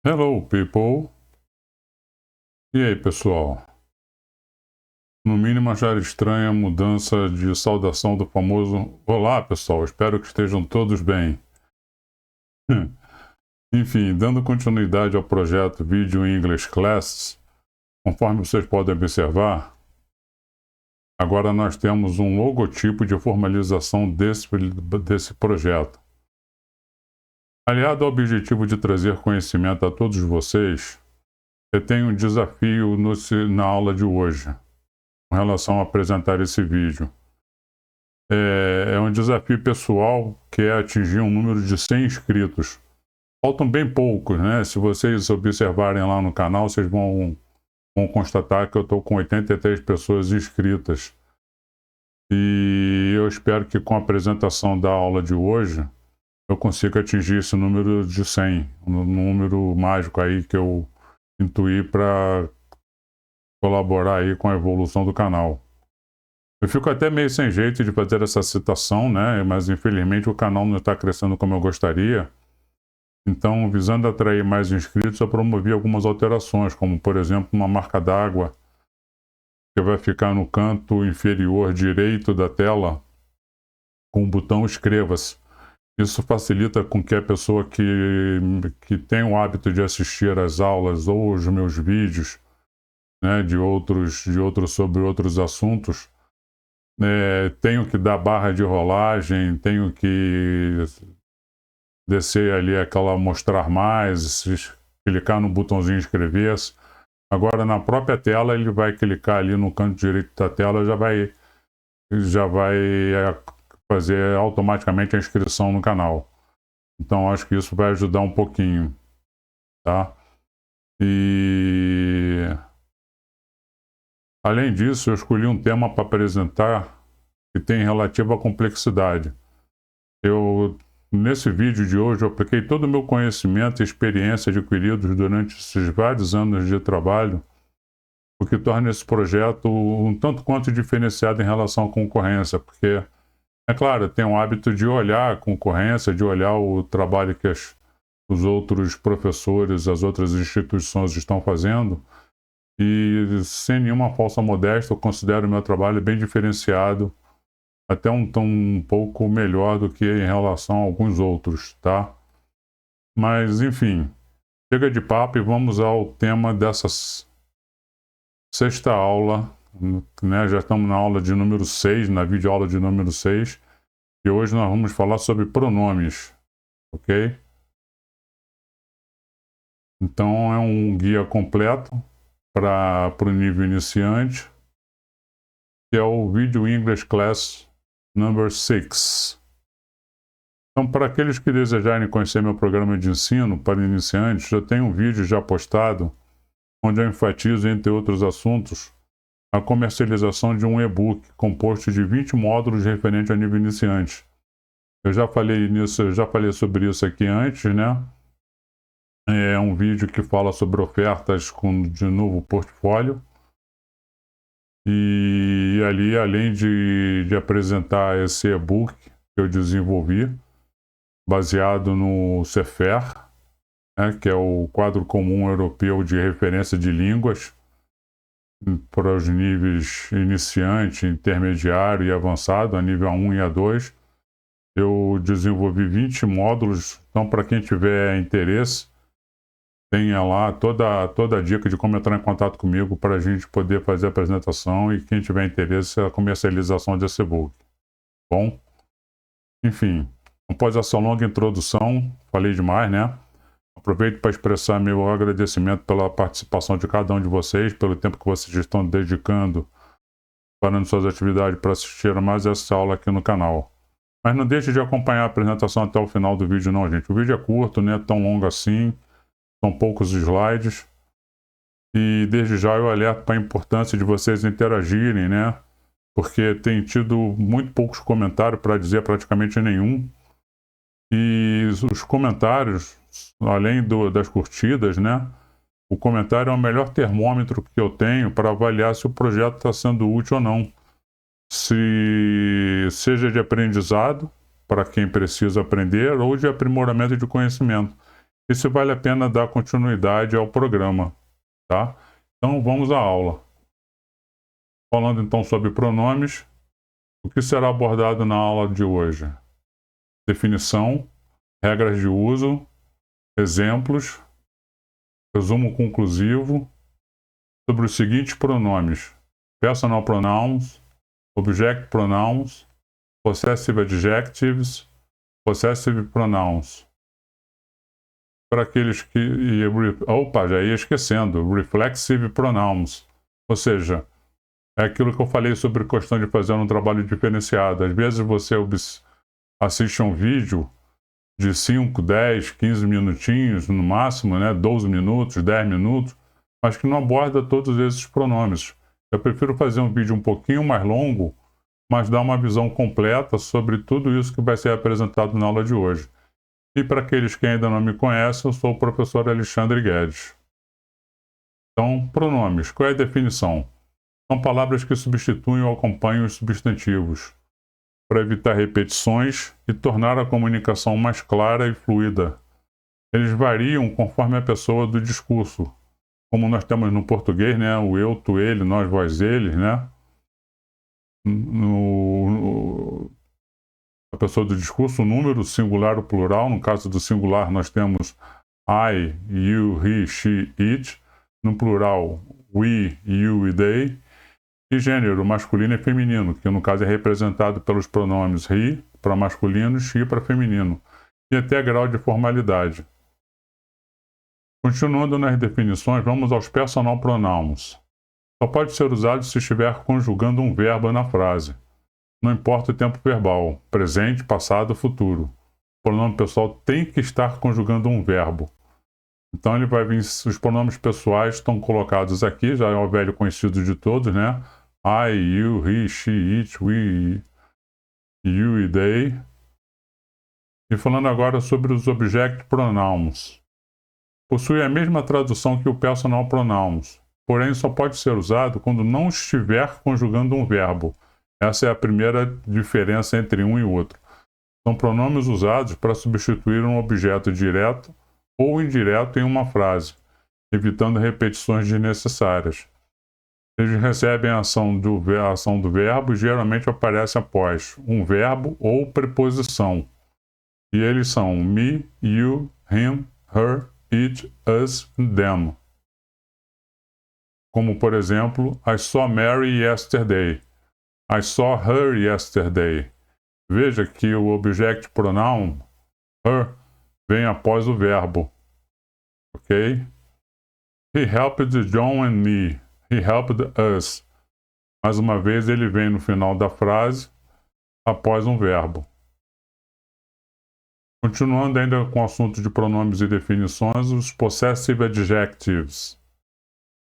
Hello, people! E aí, pessoal? No mínimo achar estranha a mudança de saudação do famoso Olá, pessoal, espero que estejam todos bem. Enfim, dando continuidade ao projeto Video English Classes, conforme vocês podem observar, agora nós temos um logotipo de formalização desse projeto. Aliado ao objetivo de trazer conhecimento a todos vocês, eu tenho um desafio na aula de hoje, com relação a apresentar esse vídeo. É um desafio pessoal que é atingir um número de 100 inscritos. Faltam bem poucos, né? Se vocês observarem lá no canal, vocês vão constatar que eu estou com 83 pessoas inscritas. E eu espero que com a apresentação da aula de hoje, eu consiga atingir esse número de 100, um número mágico aí que eu intuí para colaborar aí com a evolução do canal. Eu fico até meio sem jeito de fazer essa citação, né? Mas infelizmente o canal não está crescendo como eu gostaria. Então, visando atrair mais inscritos, eu promovi algumas alterações, como por exemplo uma marca d'água que vai ficar no canto inferior direito da tela com o botão inscreva-se. Isso facilita com que a pessoa que tem o hábito de assistir às aulas ou os meus vídeos, né, sobre outros assuntos, tenho que dar barra de rolagem, tenho que descer ali aquela mostrar mais, clicar no botãozinho inscrever-se. Agora na própria tela ele vai clicar ali no canto direito da tela, já vai fazer automaticamente a inscrição no canal. Então acho que isso vai ajudar um pouquinho, tá? E além disso, eu escolhi um tema para apresentar que tem relativa complexidade. Nesse vídeo de hoje, eu apliquei todo o meu conhecimento e experiência adquiridos durante esses vários anos de trabalho, o que torna esse projeto um tanto quanto diferenciado em relação à concorrência, porque, é claro, tem o hábito de olhar a concorrência, de olhar o trabalho que os outros professores, as outras instituições estão fazendo, e sem nenhuma falsa modéstia, eu considero o meu trabalho bem diferenciado, até um pouco melhor do que em relação a alguns outros, tá? Mas, enfim, chega de papo e vamos ao tema dessa sexta aula, né? Já estamos na aula de número 6, na videoaula de número 6, e hoje nós vamos falar sobre pronomes, ok? Então é um guia completo para o nível iniciante, que é o Video English Class Number 6. Então, para aqueles que desejarem conhecer meu programa de ensino para iniciantes, eu tenho um vídeo já postado, onde eu enfatizo, entre outros assuntos, a comercialização de um e-book composto de 20 módulos referente ao nível iniciante. Eu já falei sobre isso aqui antes, né? É um vídeo que fala sobre ofertas de novo portfólio. E ali, além de apresentar esse e-book que eu desenvolvi, baseado no CEFER, né, que é o Quadro Comum Europeu de Referência de Línguas, para os níveis iniciante, intermediário e avançado, a nível A1 e A2. Eu desenvolvi 20 módulos, então para quem tiver interesse, tenha lá toda a dica de como entrar em contato comigo para a gente poder fazer a apresentação e quem tiver interesse, a comercialização desse e-book. Bom, enfim, após essa longa introdução, falei demais, né? Aproveito para expressar meu agradecimento pela participação de cada um de vocês, pelo tempo que vocês estão dedicando, parando suas atividades para assistir a mais essa aula aqui no canal. Mas não deixe de acompanhar a apresentação até o final do vídeo não, gente. O vídeo é curto, não é tão longo assim, são poucos slides. E desde já eu alerto para a importância de vocês interagirem, né? Porque tem tido muito poucos comentários, para dizer praticamente nenhum. E os comentários, além das curtidas, né? O comentário é o melhor termômetro que eu tenho para avaliar se o projeto está sendo útil ou não. Seja de aprendizado, para quem precisa aprender, ou de aprimoramento de conhecimento. e se vale a pena dar continuidade ao programa, tá? Então vamos à aula. Falando então sobre pronomes, o que será abordado na aula de hoje? Definição, regras de uso, exemplos, resumo conclusivo sobre os seguintes pronomes: personal pronouns, object pronouns, possessive adjectives, possessive pronouns. Para aqueles que... Opa, já ia esquecendo. Reflexive pronouns. Ou seja, é aquilo que eu falei sobre a questão de fazer um trabalho diferenciado. Às vezes você assiste um vídeo de 5, 10, 15 minutinhos, no máximo, né? 12 minutos, 10 minutos, mas que não aborda todos esses pronomes. Eu prefiro fazer um vídeo um pouquinho mais longo, mas dar uma visão completa sobre tudo isso que vai ser apresentado na aula de hoje. E para aqueles que ainda não me conhecem, eu sou o professor Alexandre Guedes. Então, pronomes. Qual é a definição? São palavras que substituem ou acompanham os substantivos, para evitar repetições e tornar a comunicação mais clara e fluida. Eles variam conforme a pessoa do discurso, como nós temos no português, né? O eu, tu, ele, nós, vós, eles, né? A pessoa do discurso, o número, singular ou plural. No caso do singular, nós temos I, you, he, she, it. No plural, we, you e they. E gênero, masculino e feminino, que no caso é representado pelos pronomes he para masculino e she para feminino. E até grau de formalidade. Continuando nas definições, vamos aos personal pronouns. Só pode ser usado se estiver conjugando um verbo na frase. Não importa o tempo verbal, presente, passado, futuro. O pronome pessoal tem que estar conjugando um verbo. Então ele vai vir, os pronomes pessoais estão colocados aqui, já é o velho conhecido de todos, né? I, you, he, she, it, we, you e they. E falando agora sobre os object pronouns. Possui a mesma tradução que o personal pronouns, porém só pode ser usado quando não estiver conjugando um verbo. Essa é a primeira diferença entre um e outro. São pronomes usados para substituir um objeto direto ou indireto em uma frase, evitando repetições desnecessárias. Eles recebem a ação do verbo e geralmente aparecem após um verbo ou preposição. E eles são me, you, him, her, it, us e them. Como, por exemplo, I saw Mary yesterday. I saw her yesterday. Veja que o object pronoun, her, vem após o verbo. Ok? He helped John and me. He helped us. Mais uma vez, ele vem no final da frase, após um verbo. Continuando ainda com o assunto de pronomes e definições, os possessive adjectives.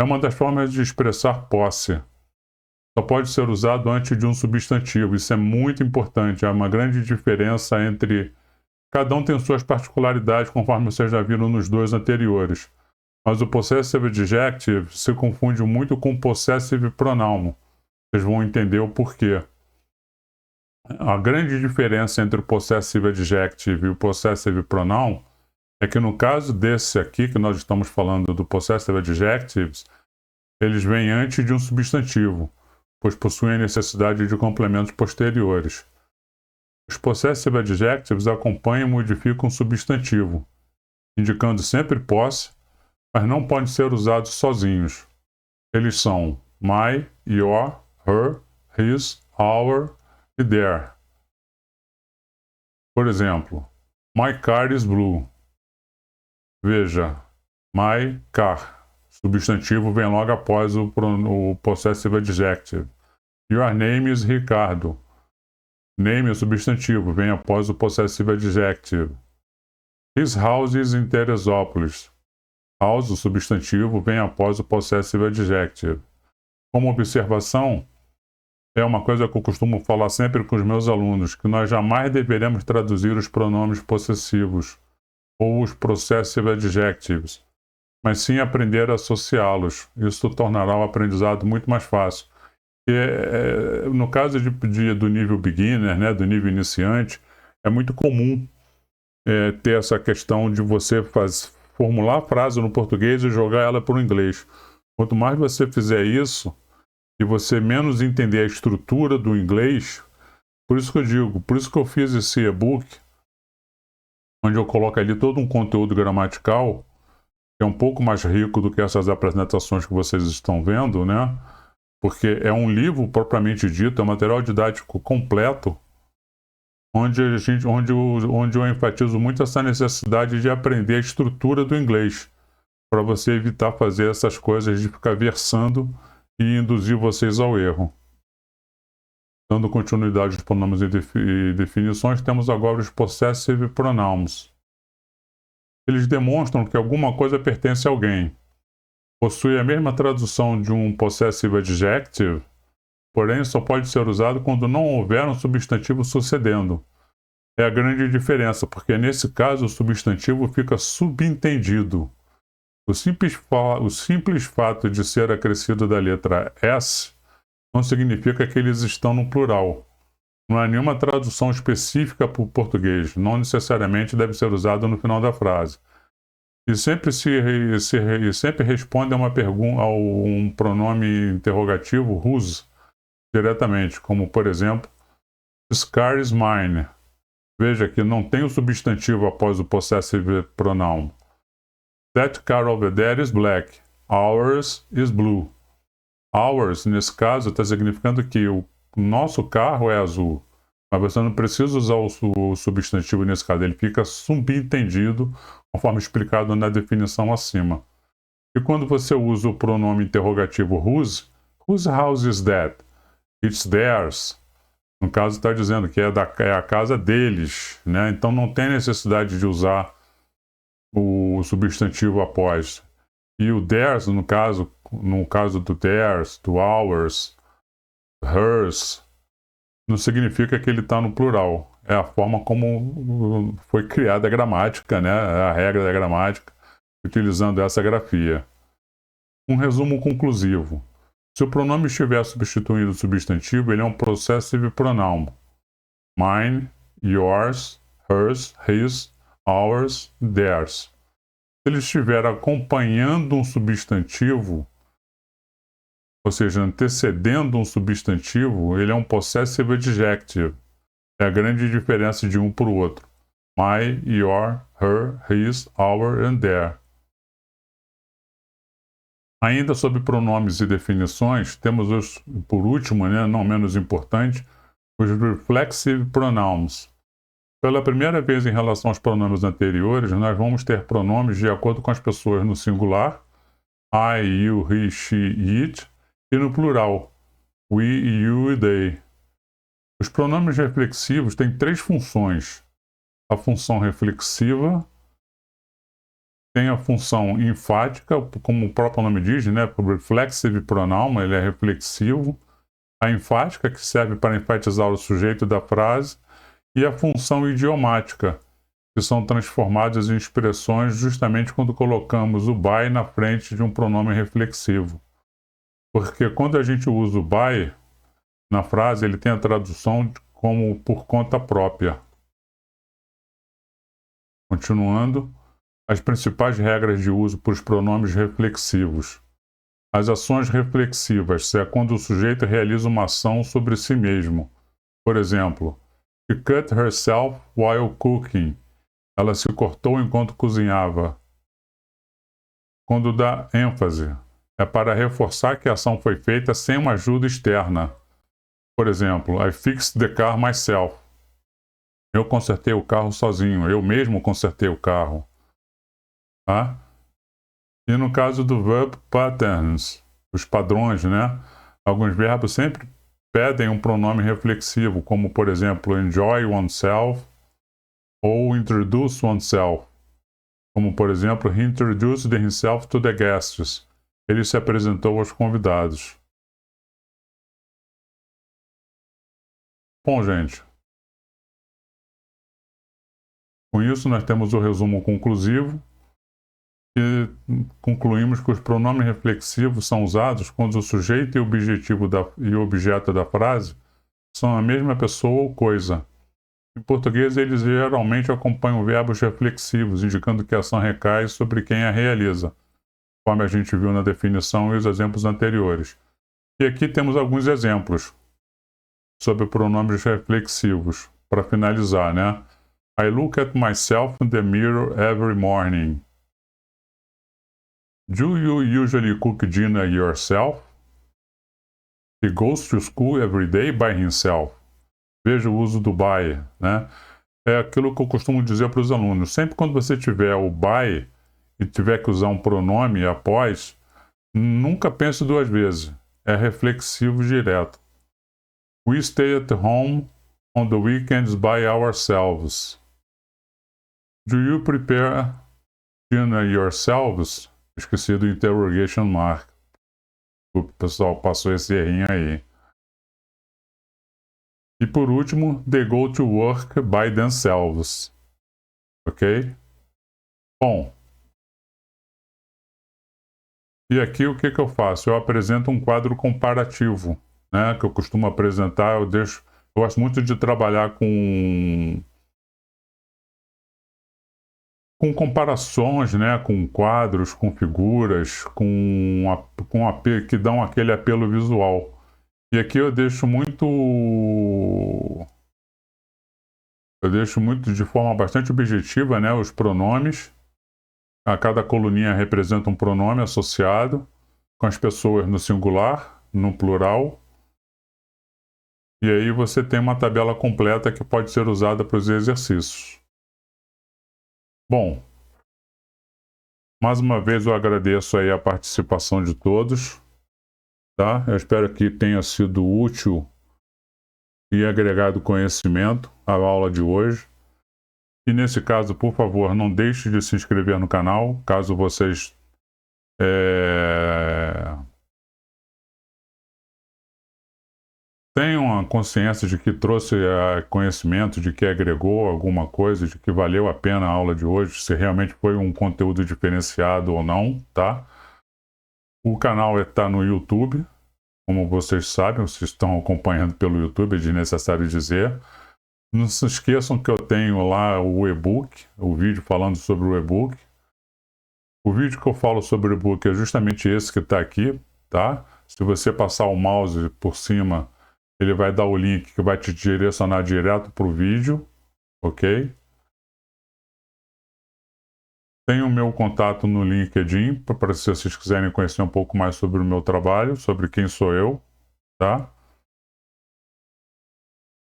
É uma das formas de expressar posse. Só pode ser usado antes de um substantivo. Isso é muito importante. Há uma grande diferença entre... Cada um tem suas particularidades, conforme vocês já viram nos dois anteriores. Mas o possessive adjective se confunde muito com o possessive pronoun. Vocês vão entender o porquê. A grande diferença entre o possessive adjective e o possessive pronoun é que no caso desse aqui, que nós estamos falando do possessive adjectives, eles vêm antes de um substantivo, pois possuem a necessidade de complementos posteriores. Os possessive adjectives acompanham e modificam um substantivo, indicando sempre posse, mas não podem ser usados sozinhos. Eles são my, your, her, his, our e their. Por exemplo, my car is blue. Veja, my car. Substantivo vem logo após o possessive adjective. Your name is Ricardo. Name é substantivo, vem após o possessive adjective. His house is in Teresópolis. House, o substantivo, vem após o possessive adjective. Como observação, é uma coisa que eu costumo falar sempre com os meus alunos, que nós jamais deveremos traduzir os pronomes possessivos ou os possessive adjectives, mas sim aprender a associá-los. Isso tornará o aprendizado muito mais fácil. No caso do nível beginner, né, do nível iniciante, é muito comum ter essa questão de você formular a frase no português e jogar ela para o inglês. Quanto mais você fizer isso, e você menos entender a estrutura do inglês, por isso que eu digo, por isso que eu fiz esse e-book, onde eu coloco ali todo um conteúdo gramatical, que é um pouco mais rico do que essas apresentações que vocês estão vendo, né? Porque é um livro propriamente dito, é um material didático completo, onde eu enfatizo muito essa necessidade de aprender a estrutura do inglês, para você evitar fazer essas coisas de ficar versando e induzir vocês ao erro. Dando continuidade aos pronomes e definições, temos agora os possessive pronouns. Eles demonstram que alguma coisa pertence a alguém. Possui a mesma tradução de um possessive adjective, porém só pode ser usado quando não houver um substantivo sucedendo. É a grande diferença, porque nesse caso o substantivo fica subentendido. O simples fato de ser acrescido da letra S não significa que eles estão no plural. Não há nenhuma tradução específica para o português, não necessariamente deve ser usado no final da frase. E sempre responde a uma pergunta, a um pronome interrogativo whose diretamente, como por exemplo, this car is mine. Veja que não tem o substantivo após o possessive pronoun. That car over there is black. Ours is blue. Ours, nesse caso, está significando que o nosso carro é azul. Mas você não precisa usar o substantivo nesse caso. Ele fica subentendido, conforme explicado na definição acima. E quando você usa o pronome interrogativo whose house is that? It's theirs. No caso, está dizendo que é a casa deles, né? Então não tem necessidade de usar o substantivo após. E o theirs, no caso do theirs, do ours, hers, não significa que ele está no plural. É a forma como foi criada a gramática, né? A regra da gramática, utilizando essa grafia. Um resumo conclusivo. Se o pronome estiver substituindo o substantivo, ele é um possessive pronoun. Mine, yours, hers, his, ours, theirs. Se ele estiver acompanhando um substantivo, ou seja, antecedendo um substantivo, ele é um possessive adjective. É a grande diferença de um para o outro. My, your, her, his, our and their. Ainda sobre pronomes e definições, temos por último, né, não menos importante, os reflexive pronouns. Pela primeira vez em relação aos pronomes anteriores, nós vamos ter pronomes de acordo com as pessoas no singular, I, you, he, she, it, e no plural, we, you e they. Os pronomes reflexivos têm três funções. A função reflexiva, tem a função enfática, como o próprio nome diz, né? Reflexive pronoun, ele é reflexivo. A enfática, que serve para enfatizar o sujeito da frase. E a função idiomática, que são transformadas em expressões justamente quando colocamos o by na frente de um pronome reflexivo. Porque quando a gente usa o by na frase, ele tem a tradução como por conta própria. Continuando, as principais regras de uso para os pronomes reflexivos. As ações reflexivas é quando o sujeito realiza uma ação sobre si mesmo. Por exemplo, she cut herself while cooking. Ela se cortou enquanto cozinhava. Quando dá ênfase, é para reforçar que a ação foi feita sem uma ajuda externa. Por exemplo, I fixed the car myself. Eu consertei o carro sozinho. Eu mesmo consertei o carro. Tá? E no caso do verb patterns, os padrões, né? Alguns verbos sempre pedem um pronome reflexivo, como por exemplo, enjoy oneself ou introduce oneself. Como por exemplo, he introduced himself to the guests. Ele se apresentou aos convidados. Bom, gente. Com isso, nós temos o resumo conclusivo. E concluímos que os pronomes reflexivos são usados quando o sujeito e o objeto da frase são a mesma pessoa ou coisa. Em português, eles geralmente acompanham verbos reflexivos, indicando que a ação recai sobre quem a realiza, conforme a gente viu na definição e os exemplos anteriores. E aqui temos alguns exemplos sobre pronomes reflexivos, para finalizar, né? I look at myself in the mirror every morning. Do you usually cook dinner yourself? He goes to school every day by himself. Veja o uso do by, né? É aquilo que eu costumo dizer para os alunos. Sempre quando você tiver o by e tiver que usar um pronome após, nunca pense duas vezes. É reflexivo direto. We stay at home on the weekends by ourselves. Do you prepare dinner yourselves? Esqueci do interrogation mark. O pessoal passou esse errinho aí. E por último, they go to work by themselves. Ok? Bom. E aqui o que eu faço? Eu apresento um quadro comparativo, né? Que eu costumo apresentar. Eu gosto muito de trabalhar com comparações, né? Com quadros, com figuras, que dão aquele apelo visual. E aqui eu deixo muito de forma bastante objetiva, né, os pronomes. A cada coluninha representa um pronome associado, com as pessoas no singular, no plural. E aí você tem uma tabela completa que pode ser usada para os exercícios. Bom, mais uma vez eu agradeço aí a participação de todos, tá? Eu espero que tenha sido útil e agregado conhecimento à aula de hoje. E nesse caso, por favor, não deixe de se inscrever no canal, caso vocês tenham a consciência de que trouxe conhecimento, de que agregou alguma coisa, de que valeu a pena a aula de hoje, se realmente foi um conteúdo diferenciado ou não, tá? O canal está no YouTube, como vocês sabem, vocês estão acompanhando pelo YouTube, é desnecessário dizer. Não se esqueçam que eu tenho lá o e-book, o vídeo falando sobre o e-book. O vídeo que eu falo sobre o e-book é justamente esse que está aqui, tá? Se você passar o mouse por cima, ele vai dar o link que vai te direcionar direto para o vídeo, ok? Tem o meu contato no LinkedIn, para se vocês quiserem conhecer um pouco mais sobre o meu trabalho, sobre quem sou eu, tá?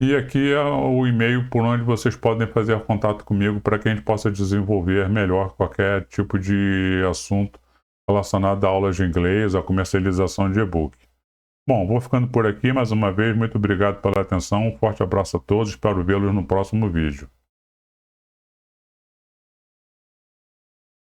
E aqui é o e-mail por onde vocês podem fazer contato comigo para que a gente possa desenvolver melhor qualquer tipo de assunto relacionado a aulas de inglês, a comercialização de e-book. Bom, vou ficando por aqui mais uma vez. Muito obrigado pela atenção. Um forte abraço a todos. Espero vê-los no próximo vídeo.